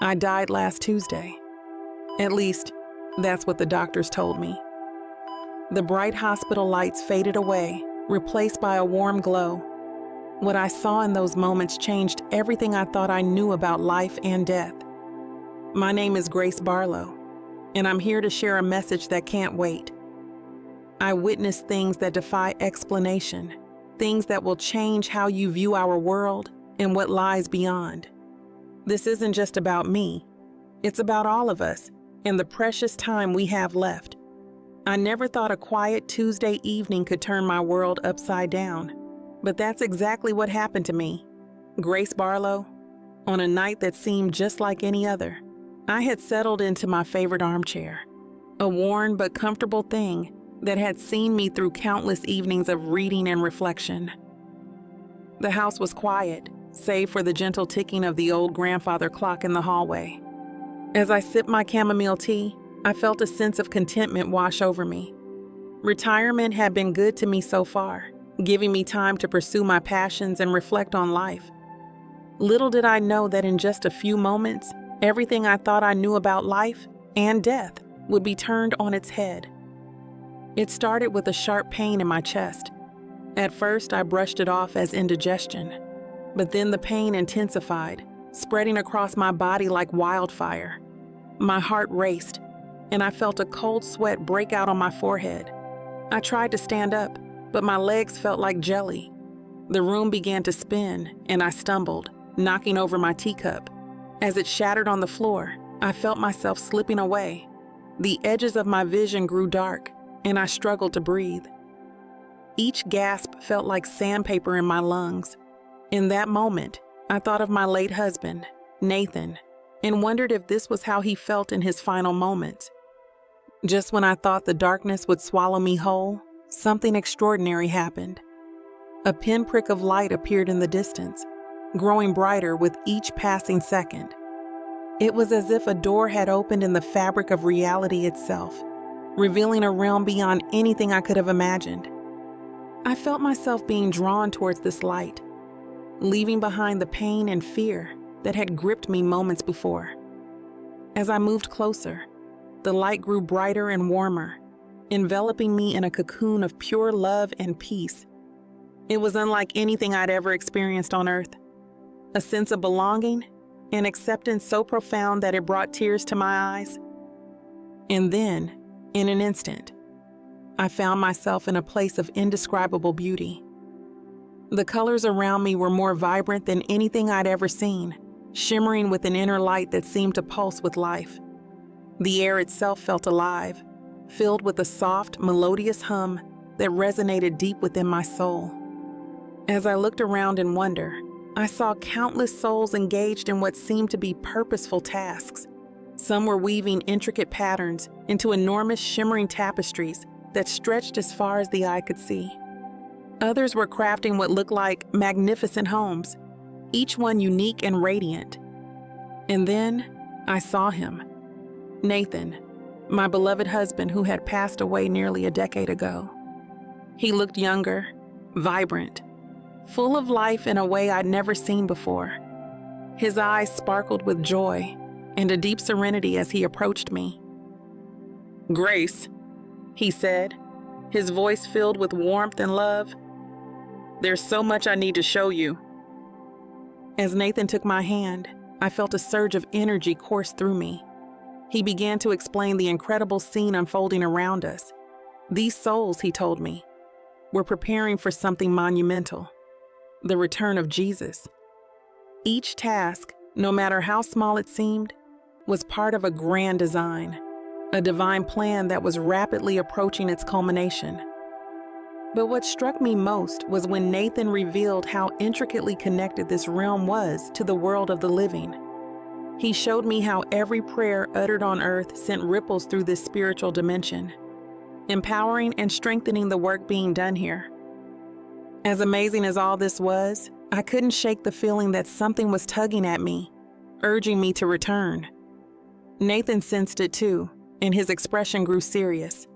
I died last Tuesday. At least, that's what the doctors told me. The bright hospital lights faded away, replaced by a warm glow. What I saw in those moments changed everything I thought I knew about life and death. My name is Grace Barlow, and I'm here to share a message that can't wait. I witnessed things that defy explanation, things that will change how you view our world and what lies beyond. This isn't just about me. It's about all of us and the precious time we have left. I never thought a quiet Tuesday evening could turn my world upside down, but that's exactly what happened to me. Grace Barlow, on a night that seemed just like any other, I had settled into my favorite armchair, a worn but comfortable thing that had seen me through countless evenings of reading and reflection. The house was quiet, save for the gentle ticking of the old grandfather clock in the hallway. As I sipped my chamomile tea, I felt a sense of contentment wash over me. Retirement had been good to me so far, giving me time to pursue my passions and reflect on life. Little did I know that in just a few moments, everything I thought I knew about life and death would be turned on its head. It started with a sharp pain in my chest. At first, I brushed it off as indigestion, but then the pain intensified, spreading across my body like wildfire. My heart raced, and I felt a cold sweat break out on my forehead. I tried to stand up, but my legs felt like jelly. The room began to spin, and I stumbled, knocking over my teacup. As it shattered on the floor, I felt myself slipping away. The edges of my vision grew dark, and I struggled to breathe. Each gasp felt like sandpaper in my lungs. In that moment, I thought of my late husband, Nathan, and wondered if this was how he felt in his final moments. Just when I thought the darkness would swallow me whole, something extraordinary happened. A pinprick of light appeared in the distance, growing brighter with each passing second. It was as if a door had opened in the fabric of reality itself, revealing a realm beyond anything I could have imagined. I felt myself being drawn towards this light, leaving behind the pain and fear that had gripped me moments before. As I moved closer, the light grew brighter and warmer, enveloping me in a cocoon of pure love and peace. It was unlike anything I'd ever experienced on earth. A sense of belonging and acceptance so profound that it brought tears to my eyes. And then, in an instant, I found myself in a place of indescribable beauty. The colors around me were more vibrant than anything I'd ever seen, shimmering with an inner light that seemed to pulse with life. The air itself felt alive, filled with a soft, melodious hum that resonated deep within my soul. As I looked around in wonder, I saw countless souls engaged in what seemed to be purposeful tasks. Some were weaving intricate patterns into enormous shimmering tapestries that stretched as far as the eye could see. Others were crafting what looked like magnificent homes, each one unique and radiant. And then I saw him. Nathan, my beloved husband who had passed away nearly a decade ago. He looked younger, vibrant, full of life in a way I'd never seen before. His eyes sparkled with joy and a deep serenity as he approached me. "Grace," he said, his voice filled with warmth and love, "there's so much I need to show you." As Nathan took my hand, I felt a surge of energy course through me. He began to explain the incredible scene unfolding around us. These souls, he told me, were preparing for something monumental, the return of Jesus. Each task, no matter how small it seemed, was part of a grand design, a divine plan that was rapidly approaching its culmination. But what struck me most was when Nathan revealed how intricately connected this realm was to the world of the living. He showed me how every prayer uttered on earth sent ripples through this spiritual dimension, empowering and strengthening the work being done here. As amazing as all this was, I couldn't shake the feeling that something was tugging at me, urging me to return. Nathan sensed it too, and his expression grew serious.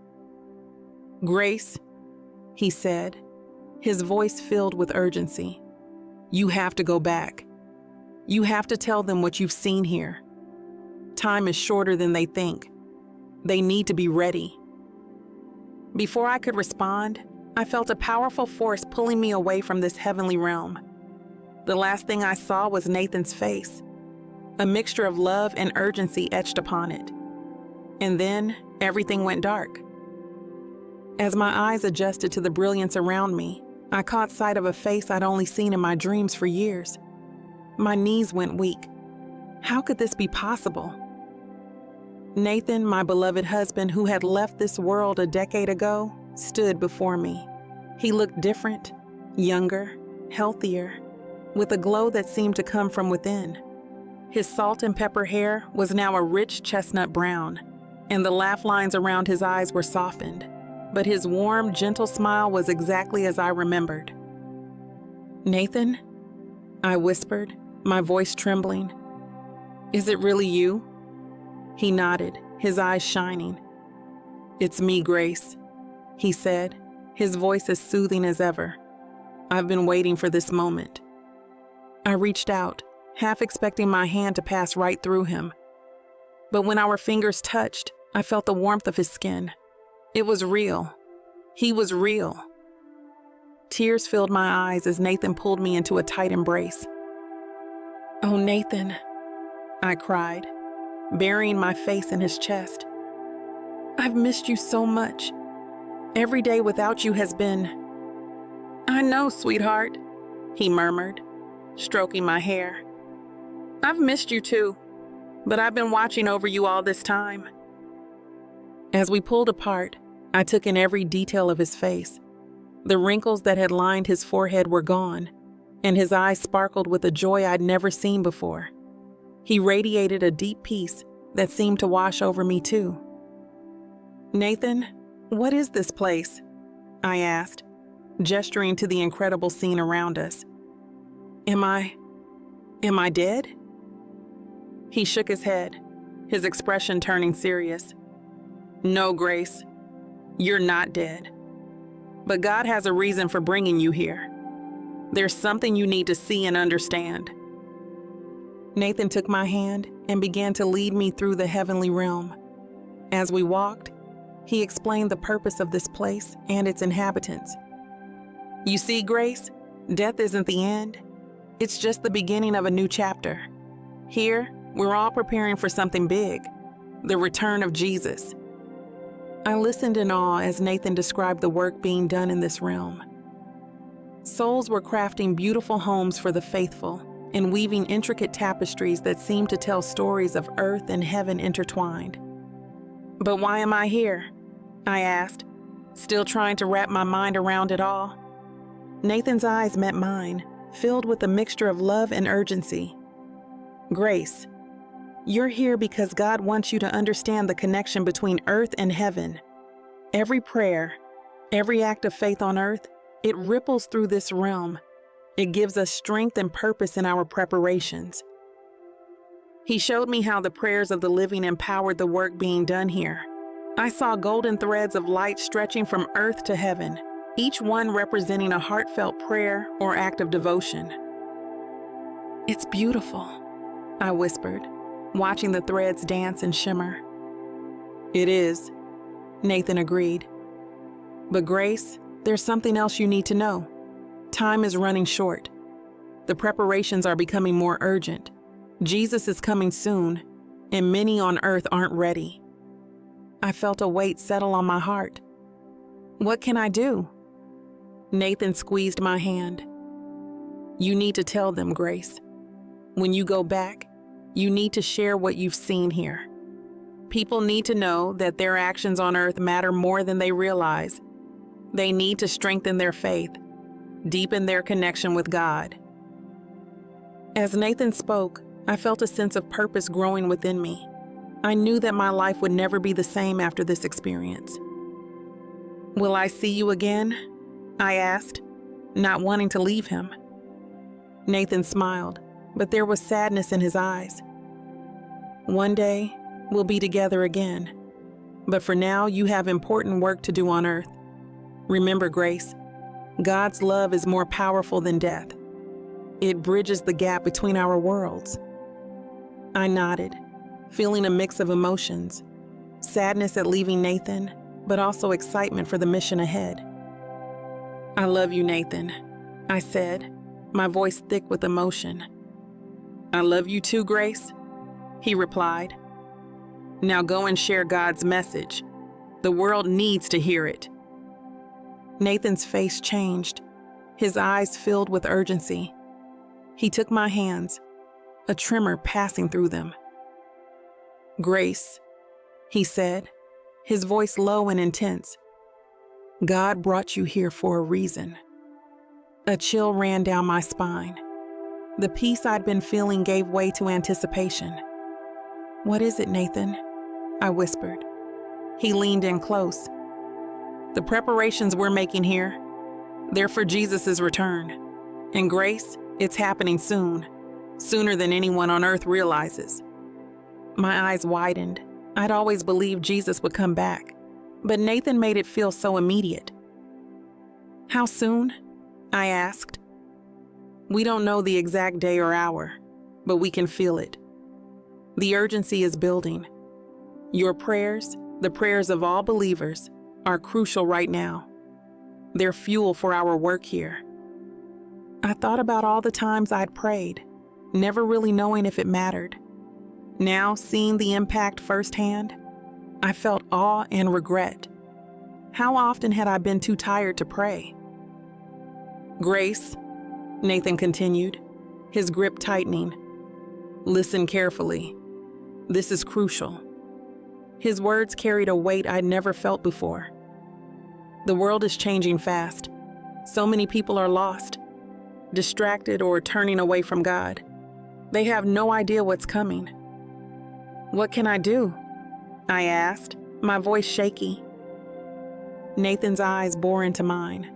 "Grace," he said, his voice filled with urgency, "you have to go back. You have to tell them what you've seen here. Time is shorter than they think. They need to be ready. Before I could respond, I felt a powerful force pulling me away from this heavenly realm. The last thing I saw was Nathan's face, a mixture of love and urgency etched upon it. And then everything went dark. As my eyes adjusted to the brilliance around me, I caught sight of a face I'd only seen in my dreams for years. My knees went weak. How could this be possible? Nathan, my beloved husband who had left this world a decade ago, stood before me. He looked different, younger, healthier, with a glow that seemed to come from within. His salt and pepper hair was now a rich chestnut brown, and the laugh lines around his eyes were softened, but his warm, gentle smile was exactly as I remembered. "Nathan?" I whispered, my voice trembling. "Is it really you?" He nodded, his eyes shining. "It's me, Grace," he said, his voice as soothing as ever. "I've been waiting for this moment." I reached out, half expecting my hand to pass right through him. But when our fingers touched, I felt the warmth of his skin. It was real. He was real. Tears filled my eyes as Nathan pulled me into a tight embrace. "Oh, Nathan," I cried, burying my face in his chest. "I've missed you so much. Every day without you has been—" "I know, sweetheart," he murmured, stroking my hair. "I've missed you too, but I've been watching over you all this time." As we pulled apart, I took in every detail of his face. The wrinkles that had lined his forehead were gone, and his eyes sparkled with a joy I'd never seen before. He radiated a deep peace that seemed to wash over me too. "Nathan, what is this place?" I asked, gesturing to the incredible scene around us. Am I dead?" He shook his head, his expression turning serious. "No, Grace, you're not dead. But God has a reason for bringing you here. There's something you need to see and understand." Nathan took my hand and began to lead me through the heavenly realm. As we walked, he explained the purpose of this place and its inhabitants. "You see, Grace, death isn't the end. It's just the beginning of a new chapter. Here, we're all preparing for something big, the return of Jesus." I listened in awe as Nathan described the work being done in this realm. Souls were crafting beautiful homes for the faithful and weaving intricate tapestries that seemed to tell stories of earth and heaven intertwined. "But why am I here?" I asked, still trying to wrap my mind around it all. Nathan's eyes met mine, filled with a mixture of love and urgency. "Grace, you're here because God wants you to understand the connection between earth and heaven. Every prayer, every act of faith on earth, it ripples through this realm. It gives us strength and purpose in our preparations." He showed me how the prayers of the living empowered the work being done here. I saw golden threads of light stretching from earth to heaven, each one representing a heartfelt prayer or act of devotion. "It's beautiful," I whispered, watching the threads dance and shimmer. "It is," Nathan agreed. "But Grace, there's something else you need to know. Time is running short. The preparations are becoming more urgent. Jesus is coming soon, and many on earth aren't ready." I felt a weight settle on my heart. "What can I do?" Nathan squeezed my hand. "You need to tell them, Grace. When you go back, you need to share what you've seen here. People need to know that their actions on earth matter more than they realize. They need to strengthen their faith, deepen their connection with God." As Nathan spoke, I felt a sense of purpose growing within me. I knew that my life would never be the same after this experience. "Will I see you again?" I asked, not wanting to leave him. Nathan smiled, but there was sadness in his eyes. "One day, we'll be together again. But for now, you have important work to do on earth. Remember, Grace, God's love is more powerful than death. It bridges the gap between our worlds." I nodded, feeling a mix of emotions, sadness at leaving Nathan, but also excitement for the mission ahead. "I love you, Nathan," I said, my voice thick with emotion. "I love you too, Grace," he replied. "Now go and share God's message. The world needs to hear it." Nathan's face changed, his eyes filled with urgency. He took my hands, a tremor passing through them. "Grace," he said, his voice low and intense, "God brought you here for a reason." A chill ran down my spine. The peace I'd been feeling gave way to anticipation. "What is it, Nathan?" I whispered. He leaned in close. "The preparations we're making here, they're for Jesus' return. And Grace, it's happening soon, sooner than anyone on earth realizes." My eyes widened. I'd always believed Jesus would come back, but Nathan made it feel so immediate. "How soon?" I asked. "We don't know the exact day or hour, but we can feel it. The urgency is building. Your prayers, the prayers of all believers, are crucial right now. They're fuel for our work here." I thought about all the times I'd prayed, never really knowing if it mattered. Now, seeing the impact firsthand, I felt awe and regret. How often had I been too tired to pray? "Grace," Nathan continued, his grip tightening, "listen carefully. This is crucial." His words carried a weight I'd never felt before. The world is changing fast. So many people are lost, distracted or turning away from God. They have no idea what's coming. "What can I do?" I asked, my voice shaky. Nathan's eyes bore into mine.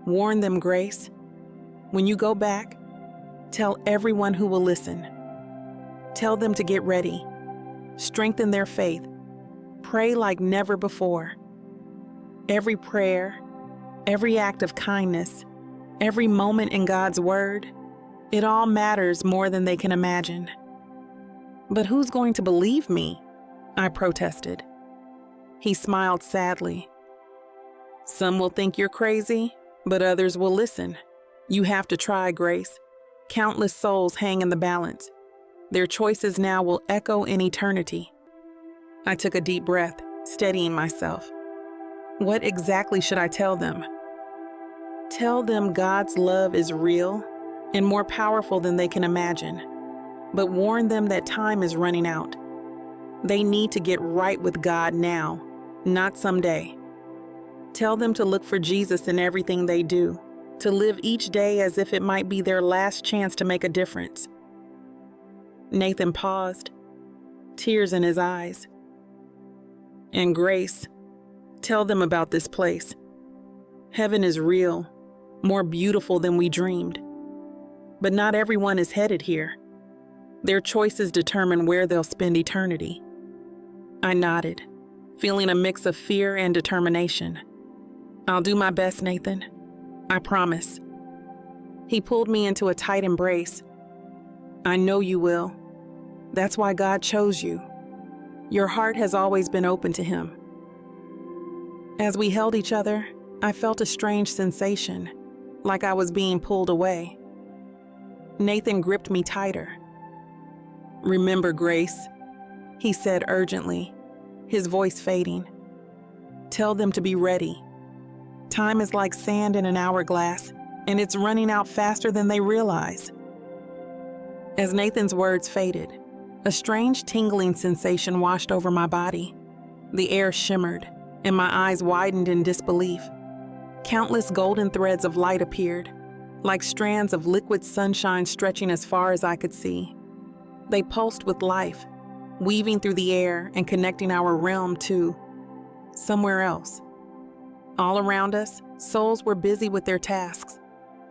"Warn them, Grace. When you go back, tell everyone who will listen. Tell them to get ready. Strengthen their faith. Pray like never before. Every prayer, every act of kindness, every moment in God's word, it all matters more than they can imagine." "But who's going to believe me?" I protested. He smiled sadly. "Some will think you're crazy, but others will listen. You have to try, Grace. Countless souls hang in the balance. Their choices now will echo in eternity." I took a deep breath, steadying myself. What exactly should I tell them? Tell them God's love is real and more powerful than they can imagine, but warn them that time is running out. They need to get right with God now, not someday. Tell them to look for Jesus in everything they do, to live each day as if it might be their last chance to make a difference. Nathan paused, tears in his eyes. "And Grace, tell them about this place. Heaven is real, more beautiful than we dreamed. But not everyone is headed here. Their choices determine where they'll spend eternity." I nodded, feeling a mix of fear and determination. "I'll do my best, Nathan. I promise." He pulled me into a tight embrace. "I know you will. That's why God chose you. Your heart has always been open to Him." As we held each other, I felt a strange sensation, like I was being pulled away. Nathan gripped me tighter. "Remember, Grace," he said urgently, his voice fading. "Tell them to be ready. Time is like sand in an hourglass, and it's running out faster than they realize." As Nathan's words faded, a strange tingling sensation washed over my body. The air shimmered, and my eyes widened in disbelief. Countless golden threads of light appeared, like strands of liquid sunshine stretching as far as I could see. They pulsed with life, weaving through the air and connecting our realm to somewhere else. All around us, souls were busy with their tasks.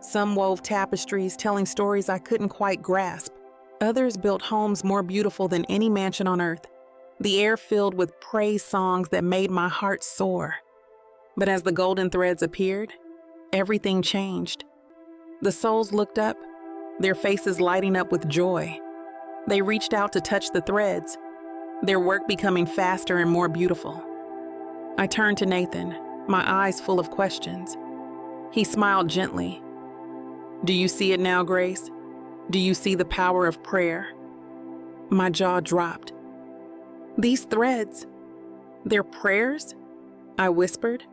Some wove tapestries telling stories I couldn't quite grasp. Others built homes more beautiful than any mansion on earth. The air filled with praise songs that made my heart soar. But as the golden threads appeared, everything changed. The souls looked up, their faces lighting up with joy. They reached out to touch the threads, their work becoming faster and more beautiful. I turned to Nathan, my eyes full of questions. He smiled gently. "Do you see it now, Grace? Do you see the power of prayer?" My jaw dropped. "These threads, they're prayers?" I whispered,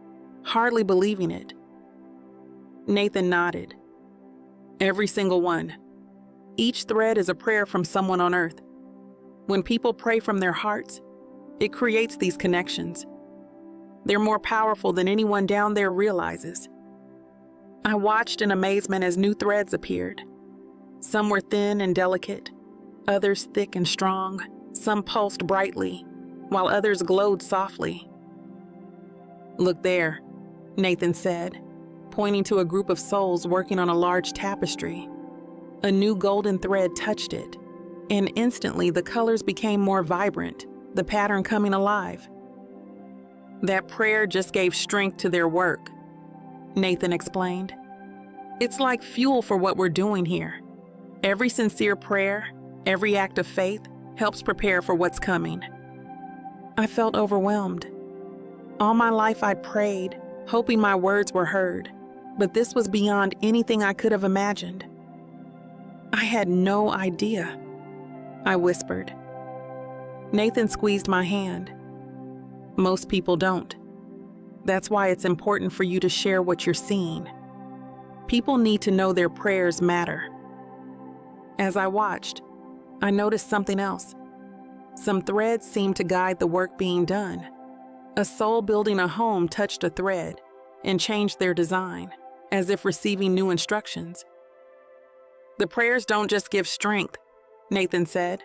hardly believing it. Nathan nodded. "Every single one. Each thread is a prayer from someone on earth. When people pray from their hearts, it creates these connections. They're more powerful than anyone down there realizes." I watched in amazement as new threads appeared. Some were thin and delicate, others thick and strong, some pulsed brightly, while others glowed softly. "Look there," Nathan said, pointing to a group of souls working on a large tapestry. A new golden thread touched it, and instantly the colors became more vibrant, the pattern coming alive. "That prayer just gave strength to their work," Nathan explained. "It's like fuel for what we're doing here. Every sincere prayer, every act of faith helps prepare for what's coming." I felt overwhelmed. All my life I'd prayed, hoping my words were heard, but this was beyond anything I could have imagined. "I had no idea," I whispered. Nathan squeezed my hand. "Most people don't. That's why it's important for you to share what you're seeing. People need to know their prayers matter." As I watched, I noticed something else. Some threads seemed to guide the work being done. A soul building a home touched a thread and changed their design, as if receiving new instructions. "The prayers don't just give strength," Nathan said.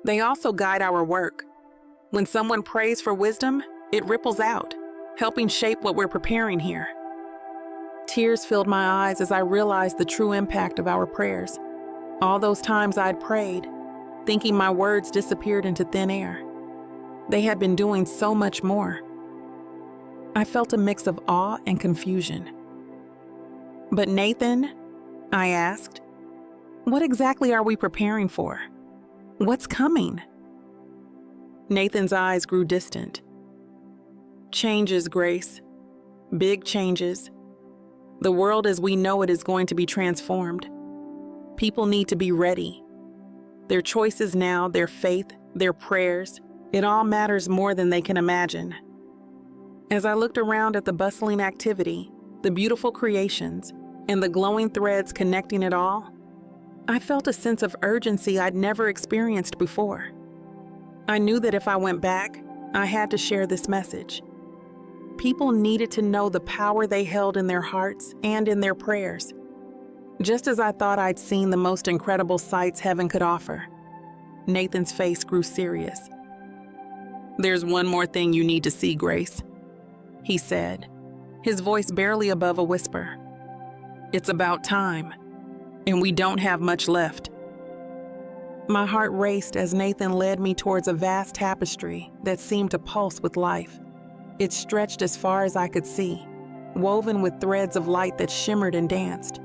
"They also guide our work. When someone prays for wisdom, it ripples out, helping shape what we're preparing here." Tears filled my eyes as I realized the true impact of our prayers. All those times I'd prayed, thinking my words disappeared into thin air. They had been doing so much more. I felt a mix of awe and confusion. "But Nathan," I asked, "what exactly are we preparing for? What's coming?" Nathan's eyes grew distant. "Changes, Grace. Big changes. The world as we know it is going to be transformed. People need to be ready. Their choices now, their faith, their prayers, it all matters more than they can imagine." As I looked around at the bustling activity, the beautiful creations, and the glowing threads connecting it all, I felt a sense of urgency I'd never experienced before. I knew that if I went back, I had to share this message. People needed to know the power they held in their hearts and in their prayers. Just as I thought I'd seen the most incredible sights heaven could offer, Nathan's face grew serious. "There's one more thing you need to see, Grace," he said, his voice barely above a whisper. "It's about time, and we don't have much left." My heart raced as Nathan led me towards a vast tapestry that seemed to pulse with life. It stretched as far as I could see, woven with threads of light that shimmered and danced.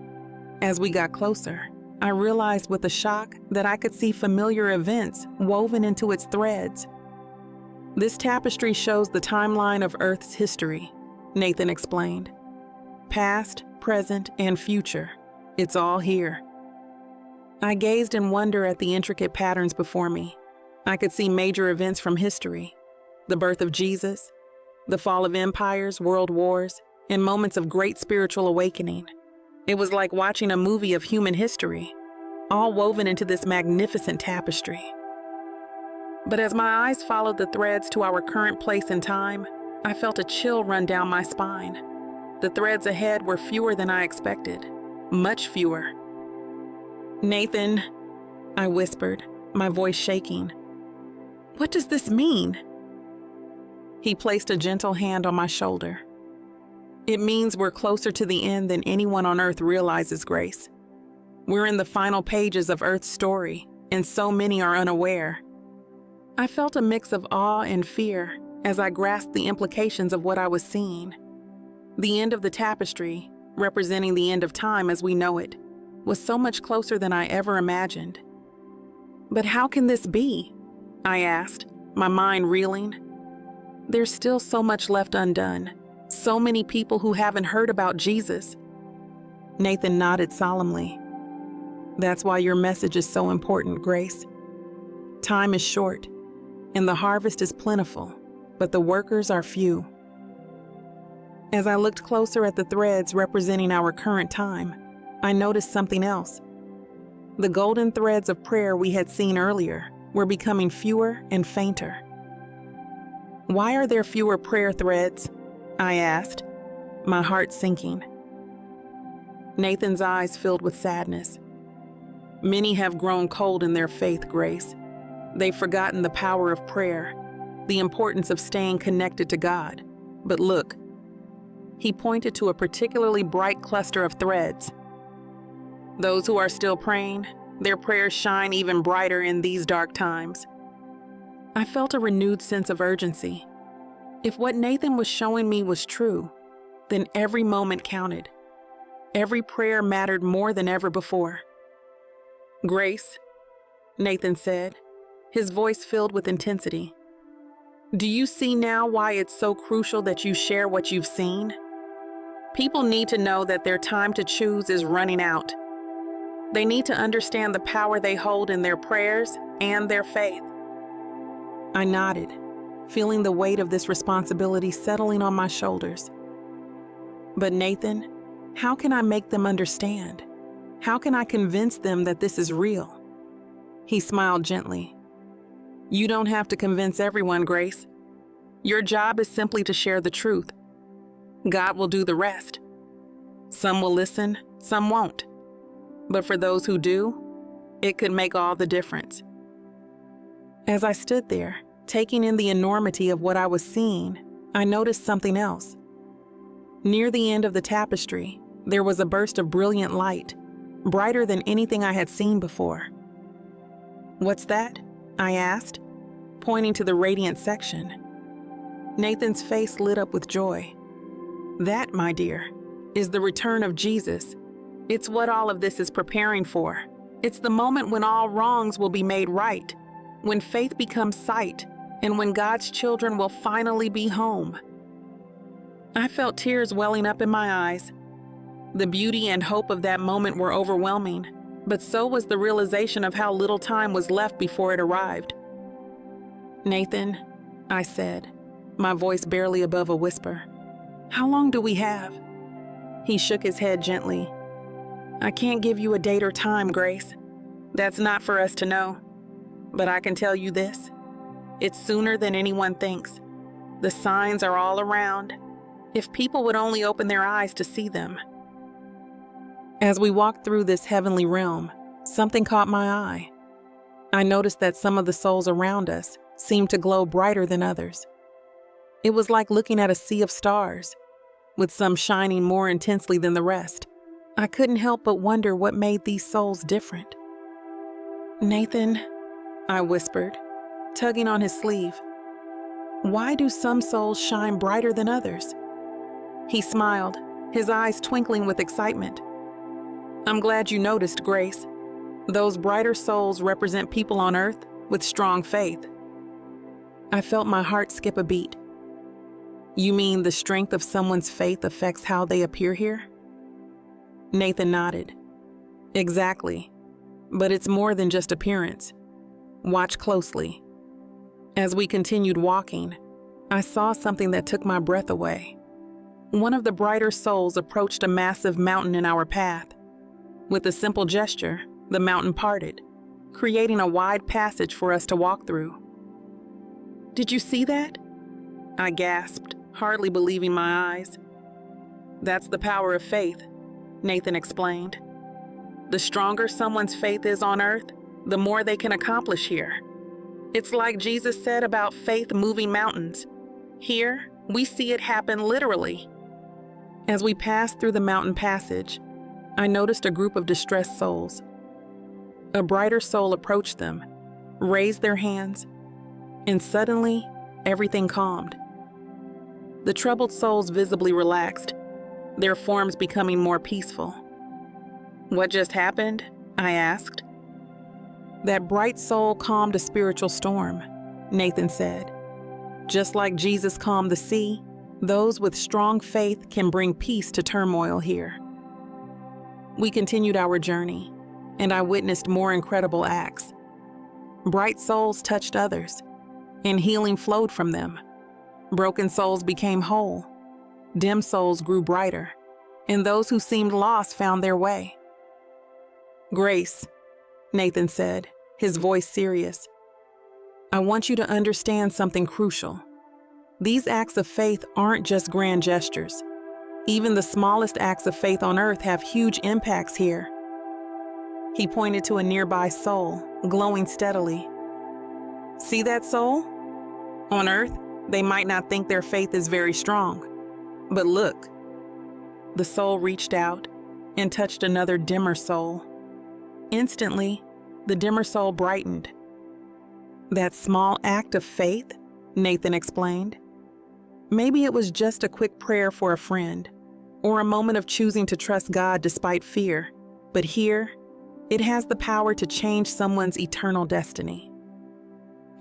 As we got closer, I realized with a shock that I could see familiar events woven into its threads. "This tapestry shows the timeline of Earth's history," Nathan explained. "Past, present, and future. It's all here." I gazed in wonder at the intricate patterns before me. I could see major events from history: the birth of Jesus, the fall of empires, world wars, and moments of great spiritual awakening. It was like watching a movie of human history, all woven into this magnificent tapestry. But as my eyes followed the threads to our current place in time, I felt a chill run down my spine. The threads ahead were fewer than I expected, much fewer. "Nathan," I whispered, my voice shaking. "What does this mean?" He placed a gentle hand on my shoulder. "It means we're closer to the end than anyone on Earth realizes, Grace. We're in the final pages of Earth's story, and so many are unaware." I felt a mix of awe and fear as I grasped the implications of what I was seeing. The end of the tapestry, representing the end of time as we know it, was so much closer than I ever imagined. But how can this be? I asked, my mind reeling. There's still so much left undone, so many people who haven't heard about Jesus. Nathan nodded solemnly. That's why your message is so important, Grace. Time is short, and the harvest is plentiful, but the workers are few. As I looked closer at the threads representing our current time, I noticed something else. The golden threads of prayer we had seen earlier were becoming fewer and fainter. Why are there fewer prayer threads? I asked, my heart sinking. Nathan's eyes filled with sadness. Many have grown cold in their faith, Grace. They've forgotten the power of prayer, the importance of staying connected to God. But look, he pointed to a particularly bright cluster of threads. Those who are still praying, their prayers shine even brighter in these dark times. I felt a renewed sense of urgency. If what Nathan was showing me was true, then every moment counted. Every prayer mattered more than ever before. Grace, Nathan said, his voice filled with intensity. Do you see now why it's so crucial that you share what you've seen? People need to know that their time to choose is running out. They need to understand the power they hold in their prayers and their faith. I nodded, feeling the weight of this responsibility settling on my shoulders. But Nathan, how can I make them understand? How can I convince them that this is real? He smiled gently. You don't have to convince everyone, Grace. Your job is simply to share the truth. God will do the rest. Some will listen, some won't. But for those who do, it could make all the difference. As I stood there, taking in the enormity of what I was seeing, I noticed something else. Near the end of the tapestry, there was a burst of brilliant light, brighter than anything I had seen before. What's that? I asked, pointing to the radiant section. Nathan's face lit up with joy. That, my dear, is the return of Jesus. It's what all of this is preparing for. It's the moment when all wrongs will be made right, when faith becomes sight, and when God's children will finally be home. I felt tears welling up in my eyes. The beauty and hope of that moment were overwhelming, but so was the realization of how little time was left before it arrived. Nathan, I said, my voice barely above a whisper, how long do we have? He shook his head gently. I can't give you a date or time, Grace. That's not for us to know. But I can tell you this. It's sooner than anyone thinks. The signs are all around. If people would only open their eyes to see them. As we walked through this heavenly realm, something caught my eye. I noticed that some of the souls around us seemed to glow brighter than others. It was like looking at a sea of stars, with some shining more intensely than the rest. I couldn't help but wonder what made these souls different. Nathan, I whispered, tugging on his sleeve. Why do some souls shine brighter than others? He smiled, his eyes twinkling with excitement. I'm glad you noticed, Grace. Those brighter souls represent people on earth with strong faith. I felt my heart skip a beat. You mean the strength of someone's faith affects how they appear here? Nathan nodded. Exactly. But it's more than just appearance. Watch closely. As we continued walking, I saw something that took my breath away. One of the brighter souls approached a massive mountain in our path. With a simple gesture, the mountain parted, creating a wide passage for us to walk through. Did you see that? I gasped, hardly believing my eyes. That's the power of faith, Nathan explained. The stronger someone's faith is on earth, the more they can accomplish here. It's like Jesus said about faith moving mountains. Here, we see it happen literally. As we passed through the mountain passage, I noticed a group of distressed souls. A brighter soul approached them, raised their hands, and suddenly, everything calmed. The troubled souls visibly relaxed, their forms becoming more peaceful. What just happened? I asked. That bright soul calmed a spiritual storm, Nathan said. Just like Jesus calmed the sea, those with strong faith can bring peace to turmoil here. We continued our journey, and I witnessed more incredible acts. Bright souls touched others, and healing flowed from them. Broken souls became whole. Dim souls grew brighter, and those who seemed lost found their way. Grace, Nathan said, his voice serious. I want you to understand something crucial. These acts of faith aren't just grand gestures. Even the smallest acts of faith on earth have huge impacts here. He pointed to a nearby soul, glowing steadily. See that soul? On earth, they might not think their faith is very strong. But look. The soul reached out and touched another dimmer soul. Instantly, the dimmer soul brightened. That small act of faith, Nathan explained. Maybe it was just a quick prayer for a friend, or a moment of choosing to trust God despite fear. But here, it has the power to change someone's eternal destiny.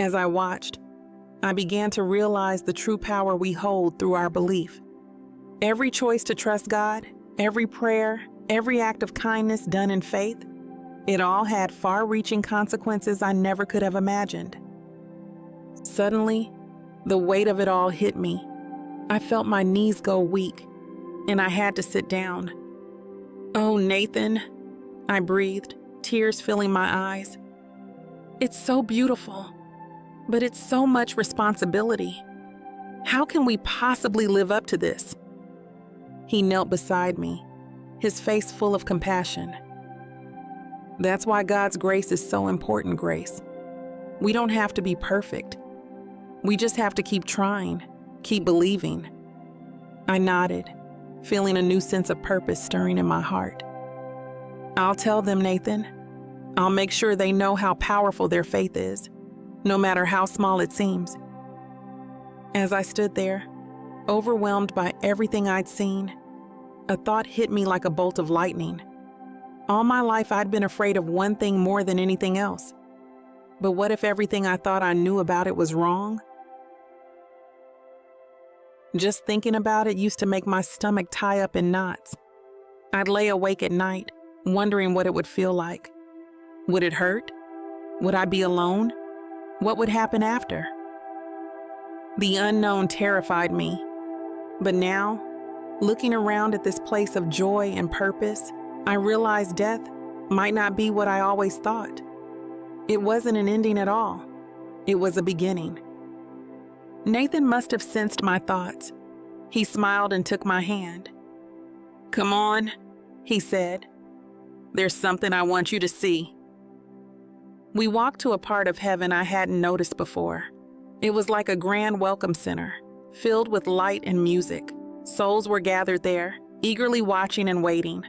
As I watched, I began to realize the true power we hold through our belief. Every choice to trust God, every prayer, every act of kindness done in faith, it all had far-reaching consequences I never could have imagined. Suddenly, the weight of it all hit me. I felt my knees go weak, and I had to sit down. Oh, Nathan, I breathed, tears filling my eyes. It's so beautiful, but it's so much responsibility. How can we possibly live up to this? He knelt beside me, his face full of compassion. That's why God's grace is so important, Grace. We don't have to be perfect. We just have to keep trying, keep believing. I nodded, feeling a new sense of purpose stirring in my heart. I'll tell them, Nathan. I'll make sure they know how powerful their faith is, no matter how small it seems. As I stood there, overwhelmed by everything I'd seen, a thought hit me like a bolt of lightning. All my life I'd been afraid of one thing more than anything else. But what if everything I thought I knew about it was wrong? Just thinking about it used to make my stomach tie up in knots. I'd lay awake at night, wondering what it would feel like. Would it hurt? Would I be alone? What would happen after? The unknown terrified me. But now, looking around at this place of joy and purpose, I realized death might not be what I always thought. It wasn't an ending at all. It was a beginning. Nathan must have sensed my thoughts. He smiled and took my hand. Come on, he said. There's something I want you to see. We walked to a part of heaven I hadn't noticed before. It was like a grand welcome center, filled with light and music. Souls were gathered there, eagerly watching and waiting.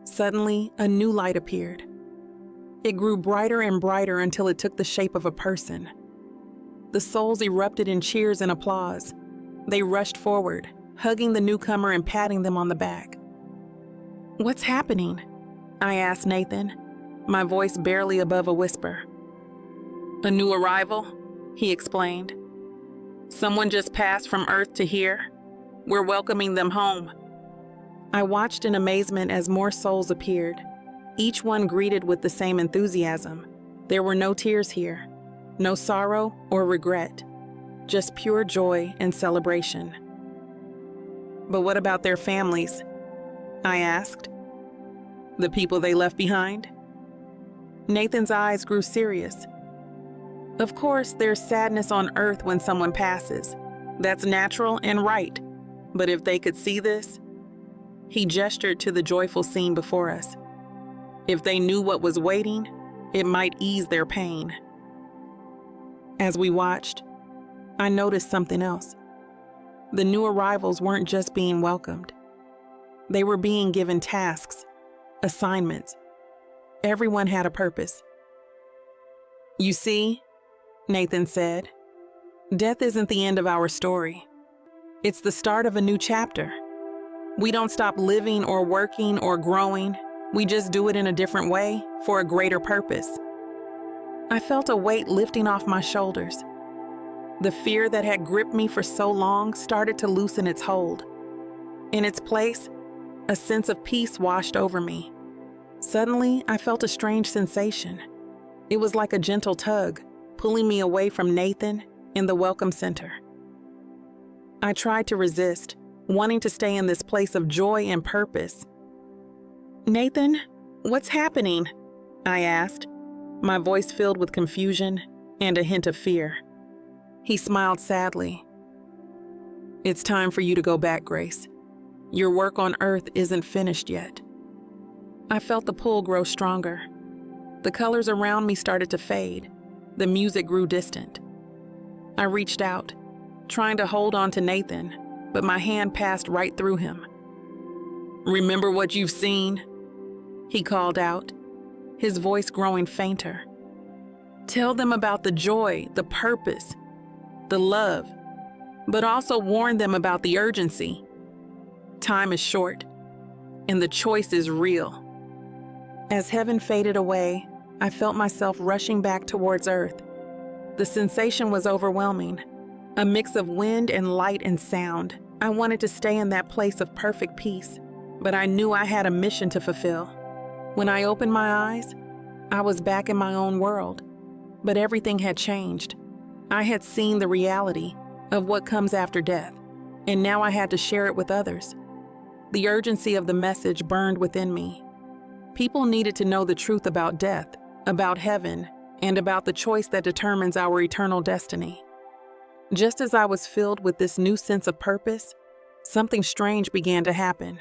Suddenly, a new light appeared. It grew brighter and brighter until it took the shape of a person. The souls erupted in cheers and applause. They rushed forward, hugging the newcomer and patting them on the back. What's happening? I asked Nathan, my voice barely above a whisper. A new arrival, he explained. Someone just passed from Earth to here. We're welcoming them home. I watched in amazement as more souls appeared, each one greeted with the same enthusiasm. There were no tears here, no sorrow or regret, just pure joy and celebration. But what about their families? I asked. The people they left behind? Nathan's eyes grew serious. Of course, there's sadness on earth when someone passes. That's natural and right. But if they could see this, he gestured to the joyful scene before us. If they knew what was waiting, it might ease their pain. As we watched, I noticed something else. The new arrivals weren't just being welcomed. They were being given tasks, assignments. Everyone had a purpose. You see, Nathan said, death isn't the end of our story. It's the start of a new chapter. We don't stop living or working or growing. We just do it in a different way for a greater purpose. I felt a weight lifting off my shoulders. The fear that had gripped me for so long started to loosen its hold. In its place, a sense of peace washed over me. Suddenly, I felt a strange sensation. It was like a gentle tug, pulling me away from Nathan in the welcome center. I tried to resist, wanting to stay in this place of joy and purpose. "Nathan, what's happening?" I asked, my voice filled with confusion and a hint of fear. He smiled sadly. "It's time for you to go back, Grace. Your work on Earth isn't finished yet." I felt the pull grow stronger. The colors around me started to fade. The music grew distant. I reached out, trying to hold on to Nathan, but my hand passed right through him. "Remember what you've seen?" he called out, his voice growing fainter. "Tell them about the joy, the purpose, the love, but also warn them about the urgency. Time is short, and the choice is real." As heaven faded away, I felt myself rushing back towards Earth. The sensation was overwhelming, a mix of wind and light and sound. I wanted to stay in that place of perfect peace, but I knew I had a mission to fulfill. When I opened my eyes, I was back in my own world, but everything had changed. I had seen the reality of what comes after death, and now I had to share it with others. The urgency of the message burned within me. People needed to know the truth about death, about heaven, and about the choice that determines our eternal destiny. Just as I was filled with this new sense of purpose, something strange began to happen.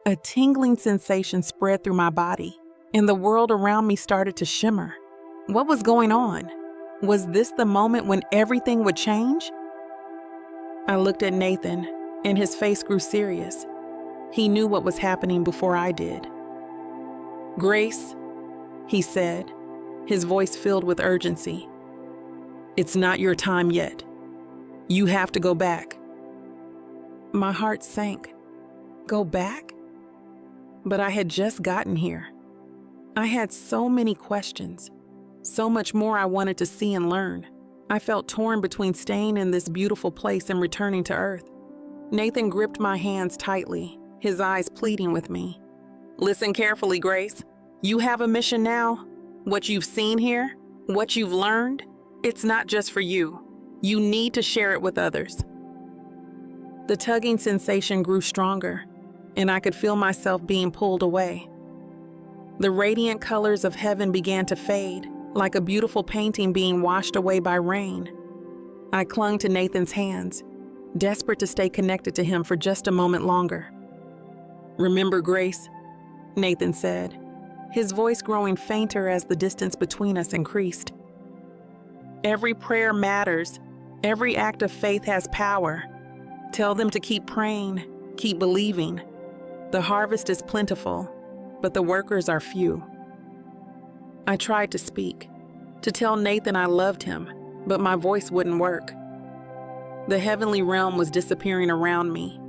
A tingling sensation spread through my body, and the world around me started to shimmer. What was going on? Was this the moment when everything would change? I looked at Nathan, and his face grew serious. He knew what was happening before I did. "Grace," he said, his voice filled with urgency. "It's not your time yet. You have to go back." My heart sank. Go back? But I had just gotten here. I had so many questions, so much more I wanted to see and learn. I felt torn between staying in this beautiful place and returning to Earth. Nathan gripped my hands tightly, his eyes pleading with me. "Listen carefully, Grace. You have a mission now. What you've seen here, what you've learned, it's not just for you. You need to share it with others." The tugging sensation grew stronger, and I could feel myself being pulled away. The radiant colors of heaven began to fade, like a beautiful painting being washed away by rain. I clung to Nathan's hands, desperate to stay connected to him for just a moment longer. "Remember, Grace," Nathan said, his voice growing fainter as the distance between us increased. "Every prayer matters. Every act of faith has power. Tell them to keep praying, keep believing. The harvest is plentiful, but the workers are few." I tried to speak, to tell Nathan I loved him, but my voice wouldn't work. The heavenly realm was disappearing around me,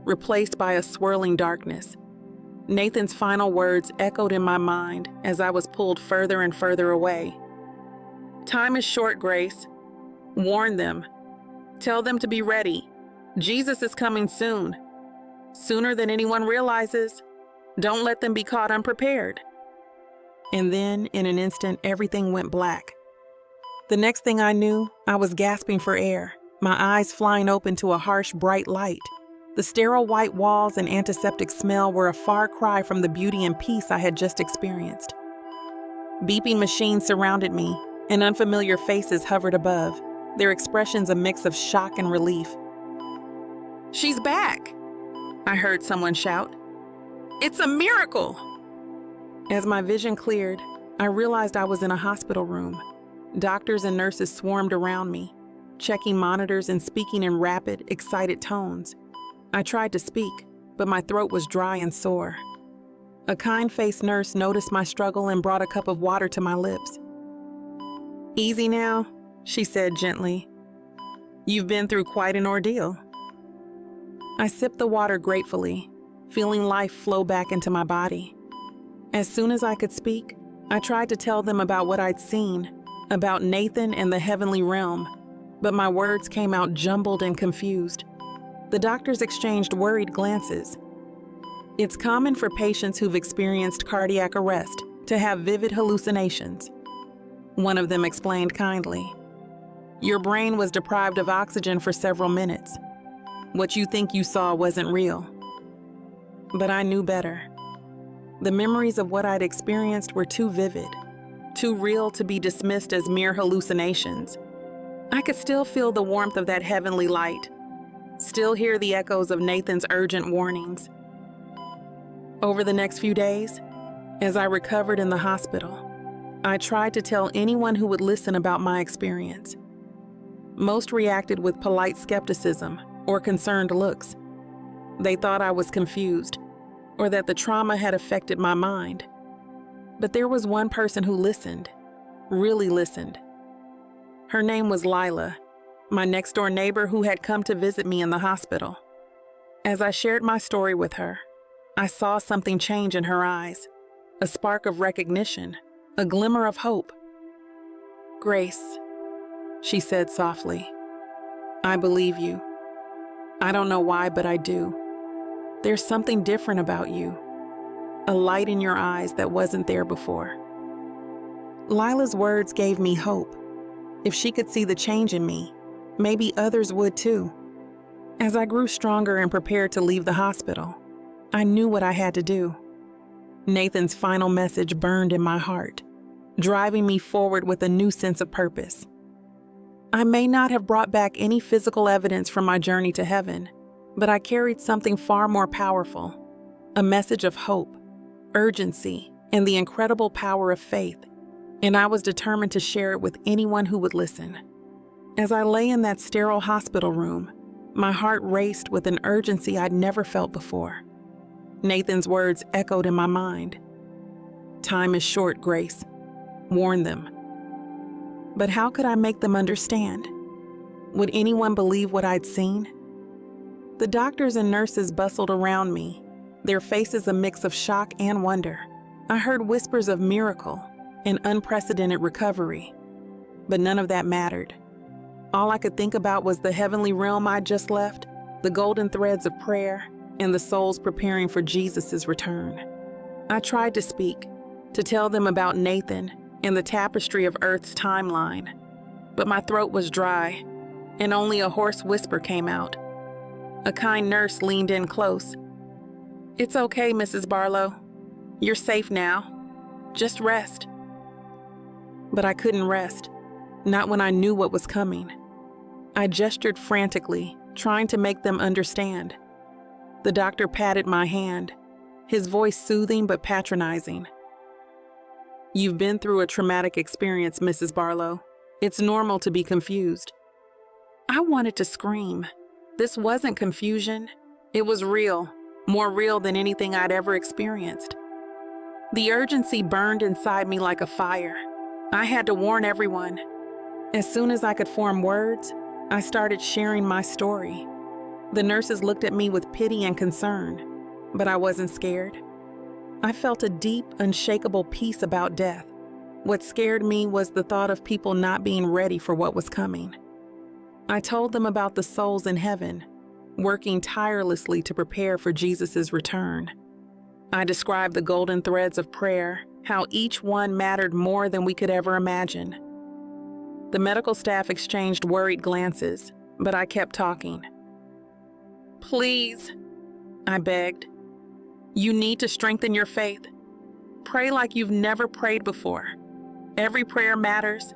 replaced by a swirling darkness. Nathan's final words echoed in my mind as I was pulled further and further away. "Time is short, Grace. Warn them. Tell them to be ready. Jesus is coming soon. Sooner than anyone realizes. Don't let them be caught unprepared." And then, in an instant, everything went black. The next thing I knew, I was gasping for air, my eyes flying open to a harsh, bright light. The sterile white walls and antiseptic smell were a far cry from the beauty and peace I had just experienced. Beeping machines surrounded me, and unfamiliar faces hovered above, their expressions a mix of shock and relief. "She's back!" I heard someone shout. "It's a miracle!" As my vision cleared, I realized I was in a hospital room. Doctors and nurses swarmed around me, checking monitors and speaking in rapid, excited tones. I tried to speak, but my throat was dry and sore. A kind-faced nurse noticed my struggle and brought a cup of water to my lips. "Easy now," she said gently. "You've been through quite an ordeal." I sipped the water gratefully, feeling life flow back into my body. As soon as I could speak, I tried to tell them about what I'd seen, about Nathan and the heavenly realm, but my words came out jumbled and confused. The doctors exchanged worried glances. It's common for patients who've experienced cardiac arrest to have vivid hallucinations. One of them explained kindly. Your brain was deprived of oxygen for several minutes. What you think you saw wasn't real. But I knew better. The memories of what I'd experienced were too vivid, too real to be dismissed as mere hallucinations. I could still feel the warmth of that heavenly light, still hear the echoes of Nathan's urgent warnings. Over the next few days, as I recovered in the hospital, I tried to tell anyone who would listen about my experience. Most reacted with polite skepticism or concerned looks. They thought I was confused, or that the trauma had affected my mind. But there was one person who listened, really listened. Her name was Lila, my next-door neighbor who had come to visit me in the hospital. As I shared my story with her, I saw something change in her eyes, a spark of recognition, a glimmer of hope. "Grace," she said softly, "I believe you. I don't know why, but I do. There's something different about you, a light in your eyes that wasn't there before." Lila's words gave me hope. If she could see the change in me, maybe others would too. As I grew stronger and prepared to leave the hospital, I knew what I had to do. Nathan's final message burned in my heart, driving me forward with a new sense of purpose. I may not have brought back any physical evidence from my journey to heaven, but I carried something far more powerful, a message of hope, urgency, and the incredible power of faith, and I was determined to share it with anyone who would listen. As I lay in that sterile hospital room, my heart raced with an urgency I'd never felt before. Nathan's words echoed in my mind. "Time is short, Grace. Warn them." But how could I make them understand? Would anyone believe what I'd seen? The doctors and nurses bustled around me, their faces a mix of shock and wonder. I heard whispers of miracle and unprecedented recovery, but none of that mattered. All I could think about was the heavenly realm I'd just left, the golden threads of prayer, and the souls preparing for Jesus' return. I tried to speak, to tell them about Nathan and the tapestry of Earth's timeline, but my throat was dry, and only a hoarse whisper came out. A kind nurse leaned in close. "It's okay, Mrs. Barlow. You're safe now. Just rest." But I couldn't rest, not when I knew what was coming. I gestured frantically, trying to make them understand. The doctor patted my hand, his voice soothing but patronizing. "You've been through a traumatic experience, Mrs. Barlow. It's normal to be confused." I wanted to scream. This wasn't confusion. It was real, more real than anything I'd ever experienced. The urgency burned inside me like a fire. I had to warn everyone. As soon as I could form words, I started sharing my story. The nurses looked at me with pity and concern, but I wasn't scared. I felt a deep, unshakable peace about death. What scared me was the thought of people not being ready for what was coming. I told them about the souls in heaven, working tirelessly to prepare for Jesus' return. I described the golden threads of prayer, how each one mattered more than we could ever imagine. The medical staff exchanged worried glances, but I kept talking. "Please," I begged. "You need to strengthen your faith. Pray like you've never prayed before. Every prayer matters.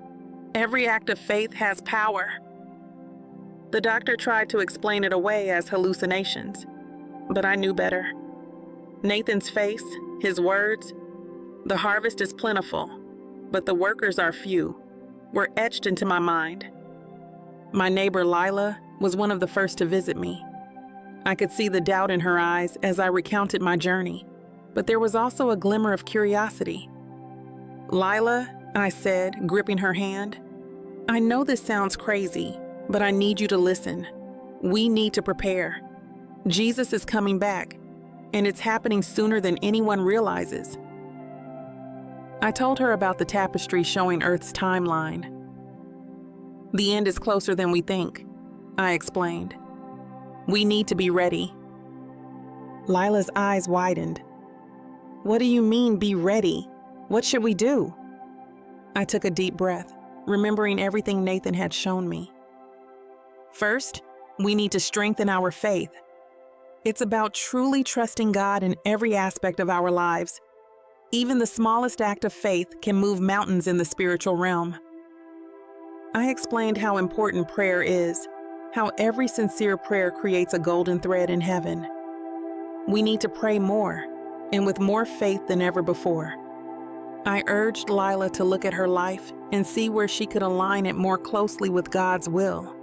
Every act of faith has power." The doctor tried to explain it away as hallucinations, but I knew better. Nathan's face, his words, "The harvest is plentiful, but the workers are few," were etched into my mind. My neighbor Lila was one of the first to visit me. I could see the doubt in her eyes as I recounted my journey, but there was also a glimmer of curiosity. "Lila," I said, gripping her hand, "I know this sounds crazy, but I need you to listen. We need to prepare. Jesus is coming back, and it's happening sooner than anyone realizes." I told her about the tapestry showing Earth's timeline. The end is closer than we think, I explained. We need to be ready. Lila's eyes widened. What do you mean, be ready? What should we do? I took a deep breath, remembering everything Nathan had shown me. First, we need to strengthen our faith. It's about truly trusting God in every aspect of our lives. Even the smallest act of faith can move mountains in the spiritual realm. I explained how important prayer is, how every sincere prayer creates a golden thread in heaven. We need to pray more, and with more faith than ever before. I urged Lila to look at her life and see where she could align it more closely with God's will.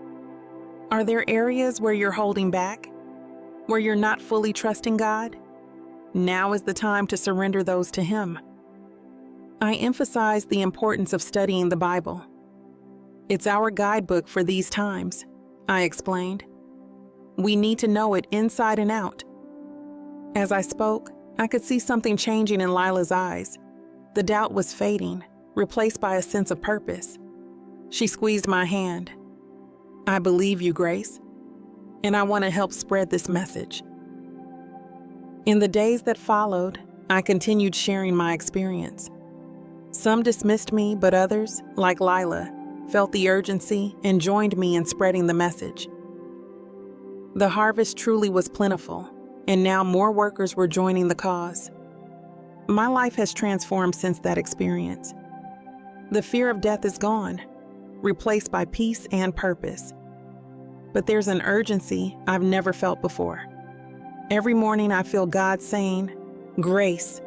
Are there areas where you're holding back? Where you're not fully trusting God? Now is the time to surrender those to Him. I emphasized the importance of studying the Bible. It's our guidebook for these times, I explained. We need to know it inside and out. As I spoke, I could see something changing in Lila's eyes. The doubt was fading, replaced by a sense of purpose. She squeezed my hand. I believe you, Grace, and I want to help spread this message. In the days that followed, I continued sharing my experience. Some dismissed me, but others, like Lila, felt the urgency and joined me in spreading the message. The harvest truly was plentiful, and now more workers were joining the cause. My life has transformed since that experience. The fear of death is gone, replaced by peace and purpose. But there's an urgency I've never felt before. Every morning I feel God saying, "Grace,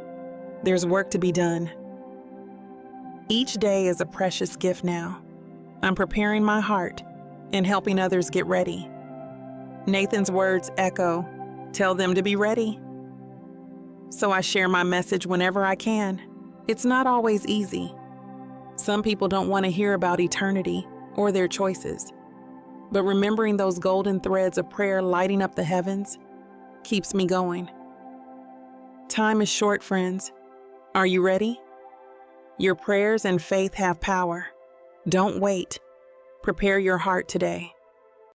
there's work to be done." Each day is a precious gift now. I'm preparing my heart and helping others get ready. Nathan's words echo, "Tell them to be ready." So I share my message whenever I can. It's not always easy. Some people don't want to hear about eternity or their choices. But remembering those golden threads of prayer lighting up the heavens keeps me going. Time is short, friends. Are you ready? Your prayers and faith have power. Don't wait. Prepare your heart today.